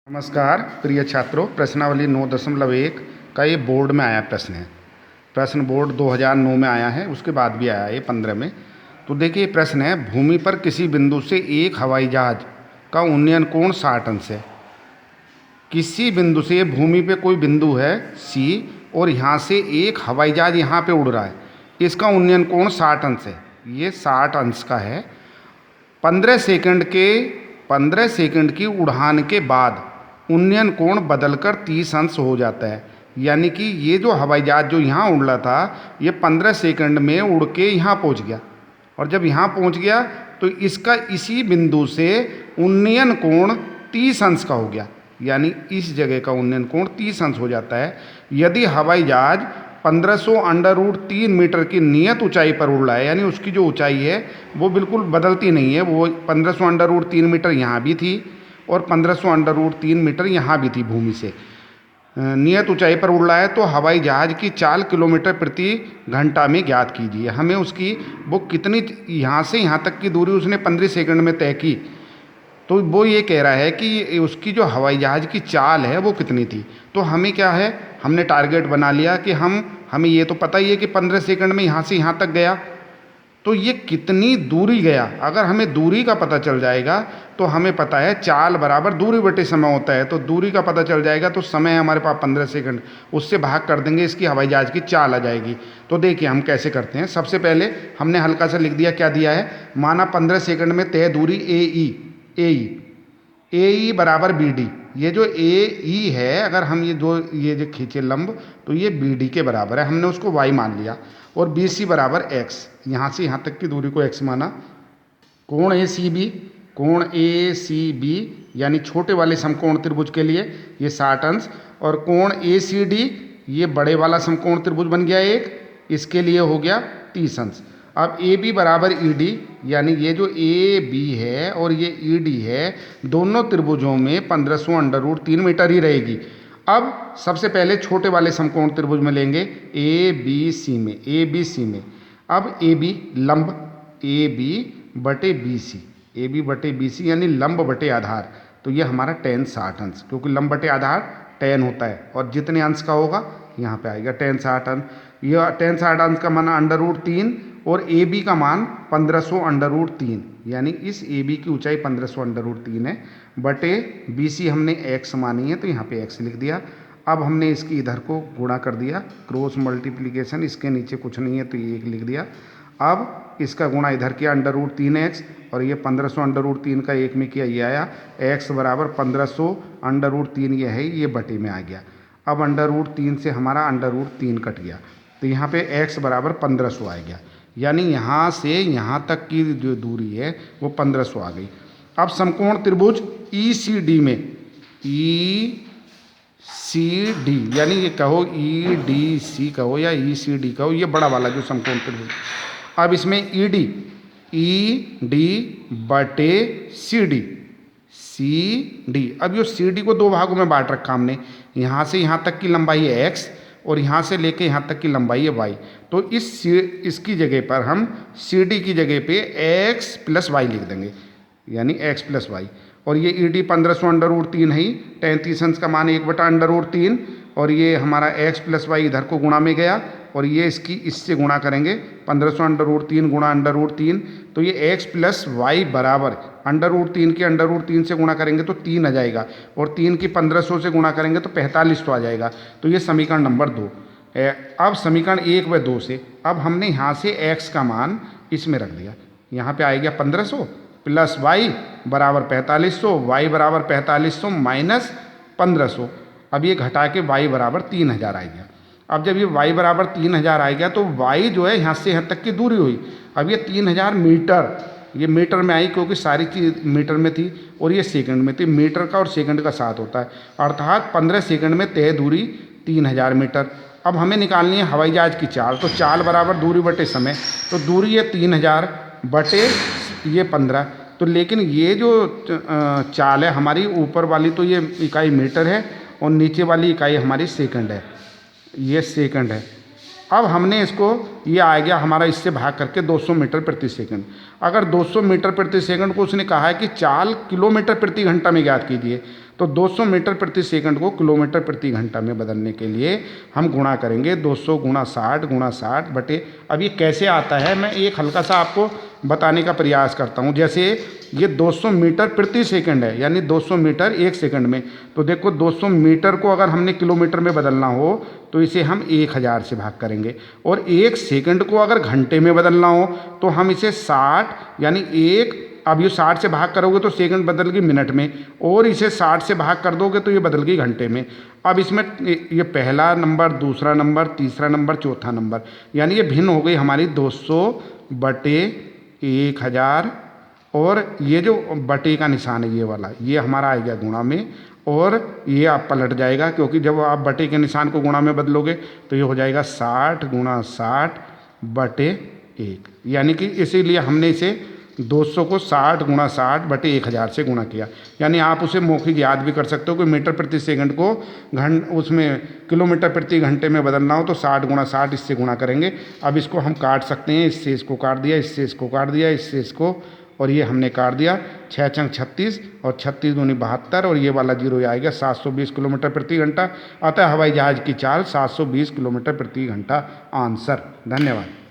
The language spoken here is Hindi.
नमस्कार प्रिय छात्रों, प्रश्नावली 9.1 का ये बोर्ड में आया प्रश्न है। प्रश्न बोर्ड 2009 में आया है, उसके बाद भी आया है 15 में। तो देखिए प्रश्न है, भूमि पर किसी बिंदु से एक हवाई जहाज का उन्नयन कोण 60 अंश है। किसी बिंदु से, भूमि पे कोई बिंदु है सी और यहाँ से एक हवाई जहाज यहाँ पे उड़ रहा है, इसका उन्नयन कोण 60 अंश है। ये 60 अंश का है। 15 सेकंड की उड़ान के बाद उन्नयन कोण बदलकर 30 अंश हो जाता है। यानी कि ये जो हवाई जहाज जो यहाँ उड़ रहा था, ये 15 सेकंड में उड़ के यहाँ पहुँच गया, और जब यहाँ पहुँच गया तो इसका इसी बिंदु से उन्नयन कोण 30 अंश का हो गया। यानी इस जगह का उन्नयन कोण 30 अंश हो जाता है। यदि हवाई जहाज 1500√3 मीटर की नियत ऊंचाई पर उड़ रहा है, यानी उसकी जो ऊंचाई है वो बिल्कुल बदलती नहीं है, वो 1500√3 मीटर यहाँ भी थी और 1500√3 मीटर यहाँ भी थी। भूमि से नियत ऊंचाई पर उड़ रहा है, तो हवाई जहाज की चाल किलोमीटर प्रति घंटा में ज्ञात कीजिए। हमें उसकी वो कितनी, यहाँ से यहाँ तक की दूरी उसने 15 सेकंड में तय की, तो वो ये कह रहा है कि उसकी जो हवाई जहाज की चाल है वो कितनी थी। तो हमें क्या है, हमने टारगेट बना लिया कि हमें ये तो पता ही है कि 15 सेकंड में यहाँ से यहाँ तक गया, तो ये कितनी दूरी गया। अगर हमें दूरी का पता चल जाएगा तो हमें पता है चाल बराबर दूरी बटे समय होता है, तो दूरी का पता चल जाएगा तो समय है हमारे पास 15 सेकंड, उससे भाग कर देंगे, इसकी हवाई जहाज की चाल आ जाएगी। तो देखिए हम कैसे करते हैं। सबसे पहले हमने हल्का सा लिख दिया, क्या दिया है, माना 15 सेकंड में तय दूरी ए बराबर बी डी। ये जो ए है, अगर हम ये जो खींचे लंब, तो ये बी डी के बराबर है, हमने उसको वाई मान लिया। और बी सी बराबर एक्स, यहाँ से यहाँ तक की दूरी को एक्स माना। कोण ए सी बी यानी छोटे वाले समकोण त्रिभुज के लिए ये 60 अंश, और कोण ए सी डी ये बड़े वाला समकोण त्रिभुज बन गया एक, इसके लिए हो गया 30 अंश। अब ए बी बराबर ई डी, यानी ये जो ए बी है और ये ई डी है, दोनों त्रिभुजों में 1500√3 मीटर ही रहेगी। अब सबसे पहले छोटे वाले समकोण त्रिभुज में लेंगे ए बी सी में। अब ए बी लंब, ए बी बटे बी सी यानी लंब बटे आधार, तो ये हमारा tan 60 अंश, क्योंकि लंब बटे आधार tan होता है, और जितने अंश का होगा यहाँ पे आएगा tan 60 अंश। यह tan 60 अंश का मान √3 और ए बी का मान 1500√3, यानी इस ए बी की ऊंचाई 1500√3 है, बटे बी सी हमने x मानी है तो यहाँ पे x लिख दिया। अब हमने इसकी इधर को गुणा कर दिया, क्रॉस मल्टीप्लिकेशन, इसके नीचे कुछ नहीं है तो ये 1 लिख दिया। अब इसका गुणा इधर किया √3x, और ये 1500√3 का 1 में किया, ये आया x बराबर 1500√3, ये है, ये बटे में आ गया। अब √3 से हमारा √3 कट गया, तो यहाँ पे x बराबर 1500 आ गया, यानी यहाँ से यहाँ तक की जो दूरी है वो 1500 आ गई। अब समकोण त्रिभुज ई सी डी में, ई सी डी यानी ये कहो ई डी सी कहो या ई सी डी कहो, ये बड़ा वाला जो समकोण त्रिभुज। अब इसमें ई डी बटे सी डी। अब ये सी डी को दो भागों में बांट रखा हमने, यहाँ से यहाँ तक की लंबाई है x और यहाँ से लेके यहाँ तक की लंबाई है y। तो इसकी जगह पर हम सी डी की जगह पे x + y लिख देंगे, यानी x + y। और ये ई डी 1500√3 है, tan 30 अंश का मान 1/√3, और ये हमारा x + y इधर को गुणा में गया, और ये इससे गुणा करेंगे 1500√3 गुणा √3, तो ये x + y बराबर √3 के √3 से गुणा करेंगे तो 3 आ जाएगा, और 3 की 1500 से गुणा करेंगे तो 45 आ जाएगा। तो ये समीकरण नंबर 2। अब समीकरण 1 व 2 से अब हमने यहाँ से x का मान इसमें रख दिया, यहाँ पे आएगा 1500 + y बराबर 4500, y बराबर 4500 माइनस 1500। अब ये घटा के y बराबर 3000 आ गया। अब जब ये y बराबर 3000 आ गया तो y जो है यहाँ से यहाँ तक की दूरी हुई। अब ये 3000 मीटर, ये मीटर में आई क्योंकि सारी चीज़ मीटर में थी, और ये सेकंड में थी। मीटर का और सेकंड का 7 होता है, अर्थात 15 सेकंड में तय दूरी 3000 मीटर। अब हमें निकालनी है हवाई जहाज की चाल, तो चाल बराबर दूरी बटे समय, तो दूरी है 3000 बटे ये 15। तो लेकिन ये जो चाल है हमारी, ऊपर वाली तो ये इकाई मीटर है और नीचे वाली इकाई हमारी सेकंड है, ये सेकंड है। अब हमने इसको, ये आ गया हमारा इससे भाग करके 200 मीटर प्रति सेकंड। अगर 200 मीटर प्रति सेकंड को उसने कहा है कि चाल किलोमीटर प्रति घंटा में ज्ञात कीजिए, तो 200 मीटर प्रति सेकंड को किलोमीटर प्रति घंटा में बदलने के लिए हम गुणा करेंगे 200 गुणा 60 बटे। अब ये कैसे आता है मैं एक हल्का सा आपको बताने का प्रयास करता हूँ। जैसे ये 200 मीटर प्रति सेकंड है, यानी 200 मीटर एक सेकंड में। तो देखो 200 मीटर को अगर हमने किलोमीटर में बदलना हो तो इसे हम 1000 से भाग करेंगे, और एक सेकंड को अगर घंटे में बदलना हो तो हम इसे 60 यानी अब ये 60 से भाग करोगे तो सेकंड बदल गई मिनट में, और इसे 60 से भाग कर दोगे तो ये बदल गई घंटे में। अब इसमें ये पहला नंबर, दूसरा नंबर, तीसरा नंबर, चौथा नंबर, यानी ये भिन्न हो गई हमारी 200 बटे 1000, और ये जो बटे का निशान है ये वाला, ये हमारा आ गया गुणा में, और ये आप पलट जाएगा क्योंकि जब आप बटे के निशान को गुणा में बदलोगे तो ये हो जाएगा 60 गुणा 60 बटे 1। यानी कि इसीलिए हमने इसे 200 को 60 गुणा 60 बटे 1000 से गुणा किया। यानी आप उसे मौखिक याद भी कर सकते हो कि मीटर प्रति सेकंड को उसमें किलोमीटर प्रति घंटे में बदलना हो तो 60 गुणा 60 इससे गुणा करेंगे। अब इसको हम काट सकते हैं, इससे इसको काट दिया, इससे इसको काट दिया, इससे इसको, और ये हमने काट दिया। 6 चंग 36 और 36 दूनी 72, और ये वाला जीरो आएगा 720 किलोमीटर प्रति घंटा। अतः हवाई जहाज़ की चाल 720 किलोमीटर प्रति घंटा। आंसर। धन्यवाद।